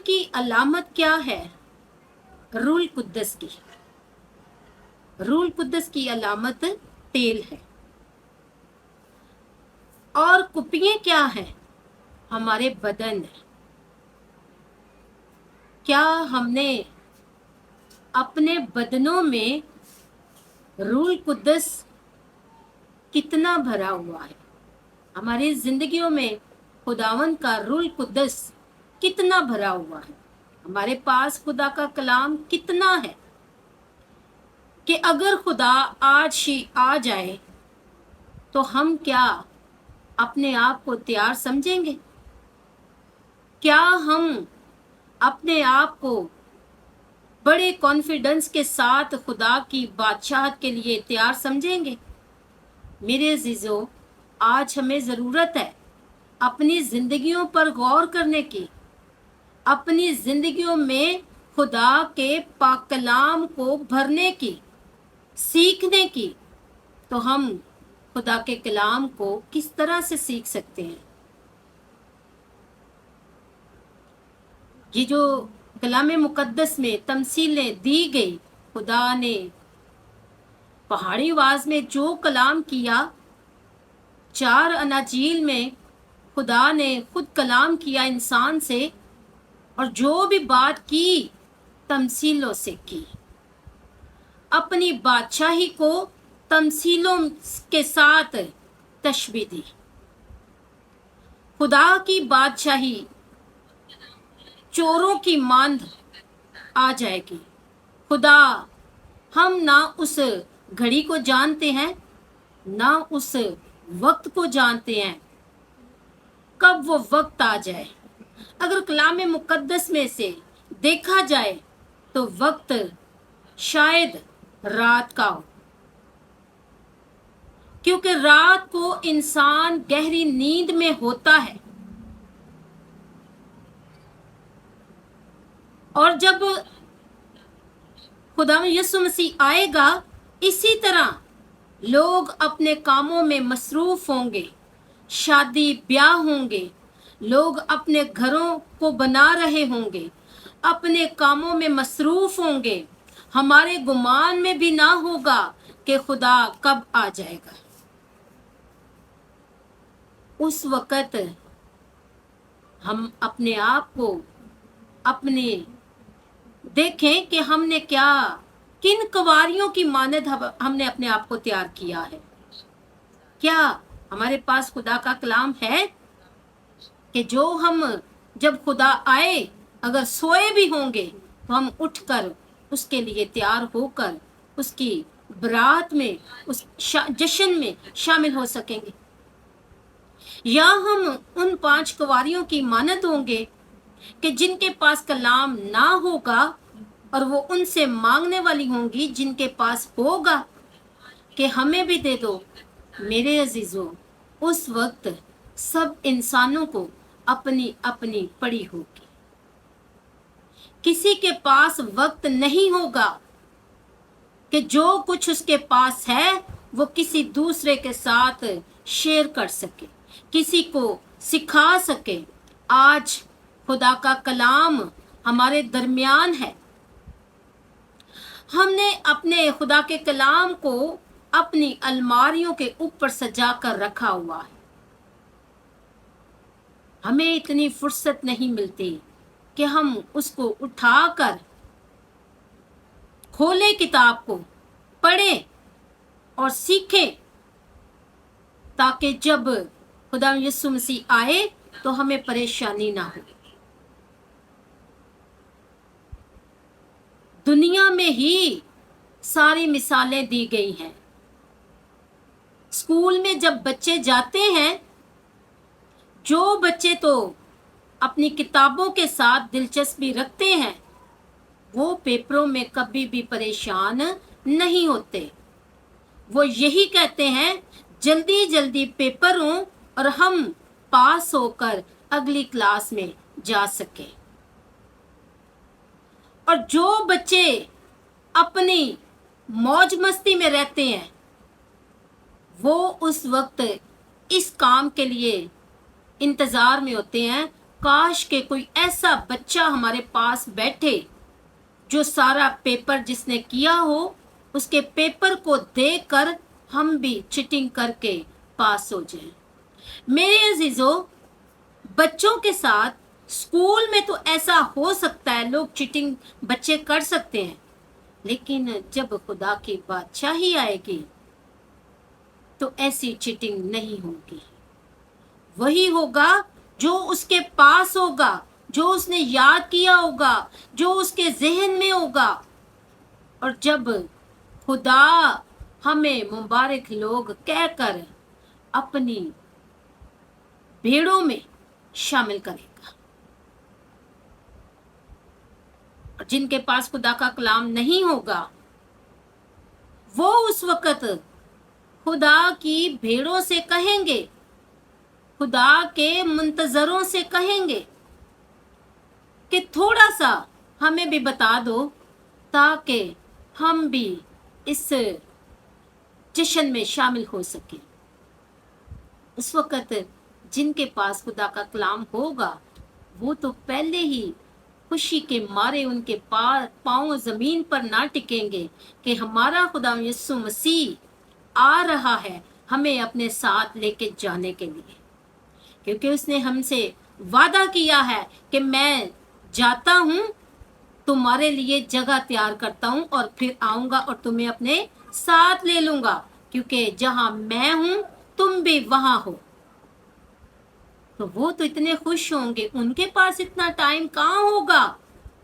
की अलामत क्या है? रूल कुद्दस की। रूल कुद्दस की अलामत तेल है। और कुपियां क्या है? हमारे बदन है। क्या हमने अपने बदनों में रूल कुद्दस कितना भरा हुआ है? हमारी जिंदगियों में खुदावन का रूल कुद्दस कितना भरा हुआ है? हमारे पास खुदा का कलाम कितना है कि अगर खुदा आज ही आ जाए तो हम क्या अपने आप को तैयार समझेंगे? क्या हम अपने आप को बड़े कॉन्फिडेंस के साथ खुदा की बादशाहत के लिए तैयार समझेंगे? मेरे अजीजों, आज हमें ज़रूरत है अपनी जिंदगियों पर गौर करने की, अपनी जिंदगियों में खुदा के पाक कलाम को भरने की, सीखने की। तो हम खुदा के कलाम को किस तरह से सीख सकते हैं? ये जो कलाम मुकद्दस में तमसीलें दी गई, खुदा ने पहाड़ी आवाज में जो कलाम किया, 4 अनाजील में खुदा ने खुद कलाम किया इंसान से, और जो भी बात की तमसीलों से की। अपनी बादशाही को तमसीलों के साथ तशबीह दी। खुदा की बादशाही चोरों की मांद आ जाएगी। खुदा, हम ना उस घड़ी को जानते हैं, ना उस वक्त को जानते हैं कब वो वक्त आ जाए। अगर कलाम मुकद्दस में से देखा जाए तो वक्त शायद रात का हो, क्योंकि रात को इंसान गहरी नींद में होता है। और जब खुदा यीशु मसीह आएगा, इसी तरह लोग अपने कामों में मसरूफ होंगे, शादी ब्याह होंगे, लोग अपने घरों को बना रहे होंगे, अपने कामों में मसरूफ होंगे। हमारे गुमान में भी ना होगा कि खुदा कब आ जाएगा। उस वक़्त हम अपने आप को अपने देखें कि हमने क्या, किन कवारियों की मानद हमने अपने आप को तैयार किया है। क्या हमारे पास खुदा का कलाम है कि जो हम जब खुदा आए, अगर सोए भी होंगे तो हम उठकर उसके लिए तैयार होकर उसकी बरात में, उस जश्न में शामिल हो सकेंगे? या हम उन 5 कुंवारियों की मानद होंगे कि जिनके पास कलाम ना होगा और वो उनसे मांगने वाली होंगी जिनके पास होगा कि हमें भी दे दो? मेरे अजीजों, उस वक्त सब इंसानों को अपनी अपनी पड़ी होगी। किसी के पास वक्त नहीं होगा कि जो कुछ उसके पास है वो किसी दूसरे के साथ शेयर कर सके, किसी को सिखा सके। आज खुदा का कलाम हमारे दरमियान है। हमने अपने खुदा के कलाम को अपनी अलमारियों के ऊपर सजा कर रखा हुआ है। हमें इतनी फुर्सत नहीं मिलती कि हम उसको उठाकर खोले, किताब को पढ़ें और सीखें, ताकि जब खुदा यीशु मसीह आए तो हमें परेशानी ना हो। दुनिया में ही सारी मिसालें दी गई हैं। स्कूल में जब बच्चे जाते हैं, जो बच्चे तो अपनी किताबों के साथ दिलचस्पी रखते हैं, वो पेपरों में कभी भी परेशान नहीं होते। वो यही कहते हैं जल्दी जल्दी पेपर हो और हम पास होकर अगली क्लास में जा सके। और जो बच्चे अपनी मौज मस्ती में रहते हैं, वो उस वक्त इस काम के लिए इंतजार में होते हैं काश के कोई ऐसा बच्चा हमारे पास बैठे जो सारा पेपर जिसने किया हो उसके पेपर को देखकर हम भी चीटिंग करके पास हो जाएं। मेरे अजीजों, बच्चों के साथ स्कूल में तो ऐसा हो सकता है, लोग चीटिंग बच्चे कर सकते हैं, लेकिन जब खुदा की बादशाही आएगी तो ऐसी चीटिंग नहीं होगी। वही होगा जो उसके पास होगा, जो उसने याद किया होगा, जो उसके जहन में होगा। और जब खुदा हमें मुबारक लोग कहकर अपनी भेड़ों में शामिल करेगा, और जिनके पास खुदा का कलाम नहीं होगा वो उस वक्त खुदा की भेड़ों से कहेंगे, खुदा के मुंतजरों से कहेंगे कि थोड़ा सा हमें भी बता दो ताकि हम भी इस जश्न में शामिल हो सके। उस वक्त जिनके पास खुदा का कलाम होगा वो तो पहले ही खुशी के मारे उनके पांव जमीन पर ना टिकेंगे कि हमारा खुदा यीशु मसीह आ रहा है हमें अपने साथ लेके जाने के लिए, क्योंकि उसने हमसे वादा किया है कि मैं जाता हूं, तुम्हारे लिए जगह तैयार करता हूं और फिर आऊंगा और तुम्हें अपने साथ ले लूंगा, क्योंकि जहां मैं हूं तुम भी वहां हो। तो वो तो इतने खुश होंगे, उनके पास इतना टाइम कहाँ होगा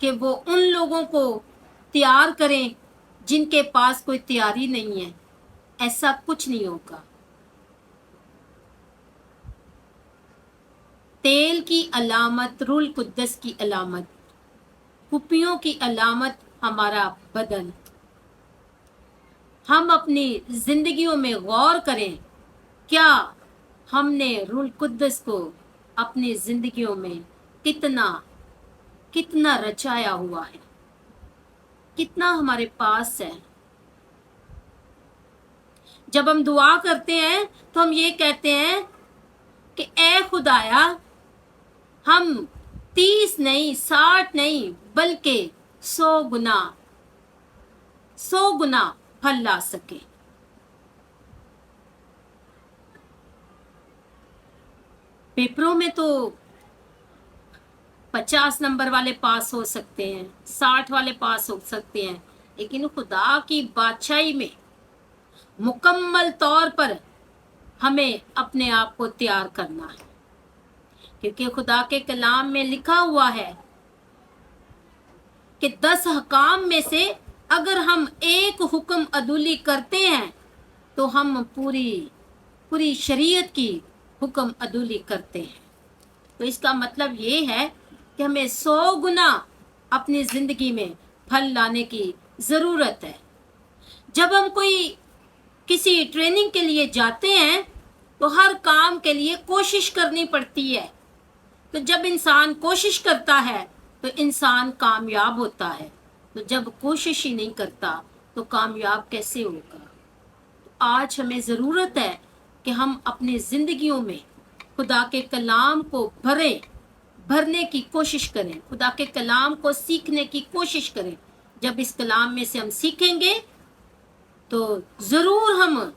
कि वो उन लोगों को तैयार करें जिनके पास कोई तैयारी नहीं है। ऐसा कुछ नहीं होगा। तेल की अलामत, रूल कुद्दस की अलामत, कुपियों की अलामत हमारा बदन। हम अपनी जिंदगियों में गौर करें, क्या हमने रूल कुद्दस को अपनी जिंदगियों में कितना कितना रचाया हुआ है, कितना हमारे पास है। जब हम दुआ करते हैं तो हम ये कहते हैं कि ए खुदाया, हम 30 नहीं, 60 नहीं, बल्कि 100 गुना फल ला सके। पेपरों में तो 50 नंबर वाले पास हो सकते हैं, 60 वाले पास हो सकते हैं, लेकिन खुदा की बादशाही में मुकम्मल तौर पर हमें अपने आप को तैयार करना है, क्योंकि खुदा के कलाम में लिखा हुआ है कि 10 हकाम में से अगर हम एक हुक्म अदुली करते हैं तो हम पूरी शरीयत की हुक्म अदुली करते हैं। तो इसका मतलब ये है कि हमें 100 गुना अपनी जिंदगी में फल लाने की जरूरत है। जब हम किसी ट्रेनिंग के लिए जाते हैं तो हर काम के लिए कोशिश करनी पड़ती है। तो जब इंसान कोशिश करता है तो इंसान कामयाब होता है, तो जब कोशिश ही नहीं करता तो कामयाब कैसे होगा। तो आज हमें ज़रूरत है कि हम अपनी ज़िंदगियों में खुदा के कलाम को भरने की कोशिश करें, खुदा के कलाम को सीखने की कोशिश करें। जब इस कलाम में से हम सीखेंगे तो ज़रूर हम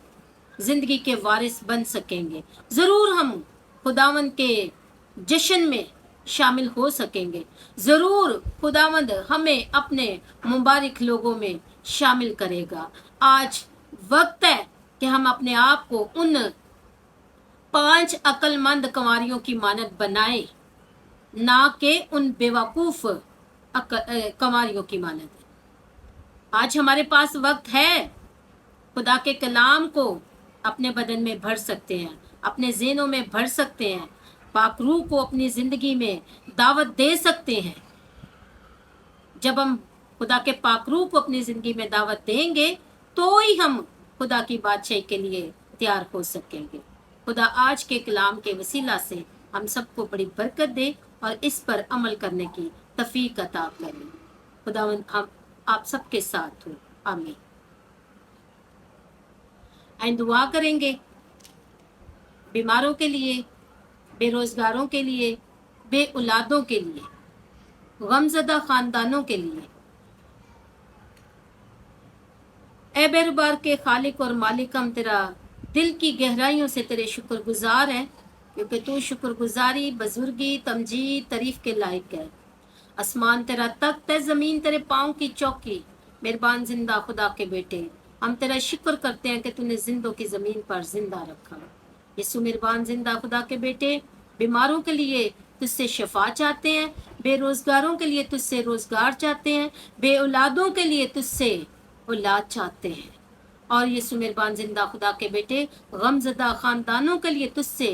ज़िंदगी के वारिस बन सकेंगे, ज़रूर हम खुदावंद के जश्न में शामिल हो सकेंगे, ज़रूर खुदावंद हमें अपने मुबारक लोगों में शामिल करेगा। आज वक्त है कि हम अपने आप को उन 5 अक्लमंद कंवारियों की मानद बनाएं, ना कि उन बेवकूफ़ कंवारियों की मानद। आज हमारे पास वक्त है, खुदा के कलाम को अपने बदन में भर सकते हैं, अपने ज़हनों में भर सकते हैं, पाक रूह को अपनी ज़िंदगी में दावत दे सकते हैं। जब हम खुदा के पाक रूह को अपनी ज़िंदगी में दावत देंगे तो ही हम खुदा की बादशाही के लिए तैयार हो सकेंगे। खुदा आज के कलाम के वसीला से हम सबको बड़ी बरकत दे और इस पर अमल करने की तौफीक अता करे। खुदावंद हम आप सबके साथ हो, आमीन। आइन दुआ करेंगे बीमारों के लिए, बेरोजगारों के लिए, बे औलादों के लिए, गमज़दा ख़ानदानों के लिए। ए बेरुबार के खालिक और मालिक, हम तेरा दिल की गहराइयों से तेरे शुक्रगुजार हैं, क्योंकि तू शुक्रगुजारी, बुजुर्गी, तमजीद, तारीफ के लायक है। आसमान तेरा तख्त है, ज़मीन तेरे पाँव की चौकी। मेहरबान जिंदा खुदा के बेटे, हम तेरा शुक्र करते हैं कि तूने जिंदों की ज़मीन पर जिंदा रखा। यीशु मेहरबान जिंदा खुदा के बेटे, बीमारों के लिए तुझसे शफा चाहते हैं, बेरोजगारों के लिए तुझसे रोजगार चाहते हैं, बे औलादों के लिए तुझसे औलाद चाहते हैं। और यीशु मेहरबान जिंदा खुदा के बेटे, गमज़दा ख़ानदानों के लिए तुझसे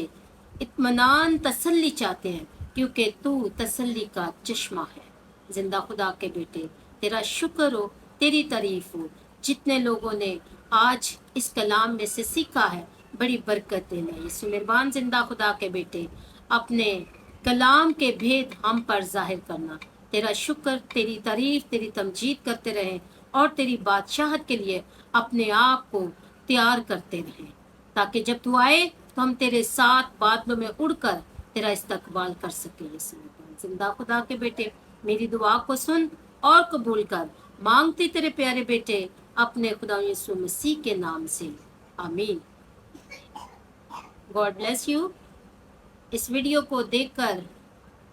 इत्मीनान, तसल्ली चाहते हैं, क्योंकि तू तसल्ली का चश्मा है। जिंदा खुदा के बेटे, तेरा शुक्र हो, तेरी तारीफ हो। जितने लोगों ने आज इस कलाम में से सीखा है, बड़ी बरकत देना। यीशु मेहरबान जिंदा खुदा के बेटे, अपने कलाम के भेद हम पर जाहिर करना। तेरा शुक्र, तेरी तारीफ, तेरी तमजीद करते रहें और तेरी बादशाहत के लिए अपने आप को तैयार करते रहें, ताकि जब तू आए तो हम तेरे साथ बादलों में उड़कर तेरा इस्तकबाल कर सके। यीशु मेहरबान जिंदा खुदा के बेटे, मेरी दुआ को सुन और कबूल कर। मांगती तेरे प्यारे बेटे अपने खुदा यीशु मसीह के नाम से, आमीन। God bless you. इस वीडियो को देखकर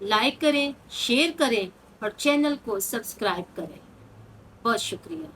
लाइक करें, शेयर करें और चैनल को सब्सक्राइब करें। बहुत शुक्रिया।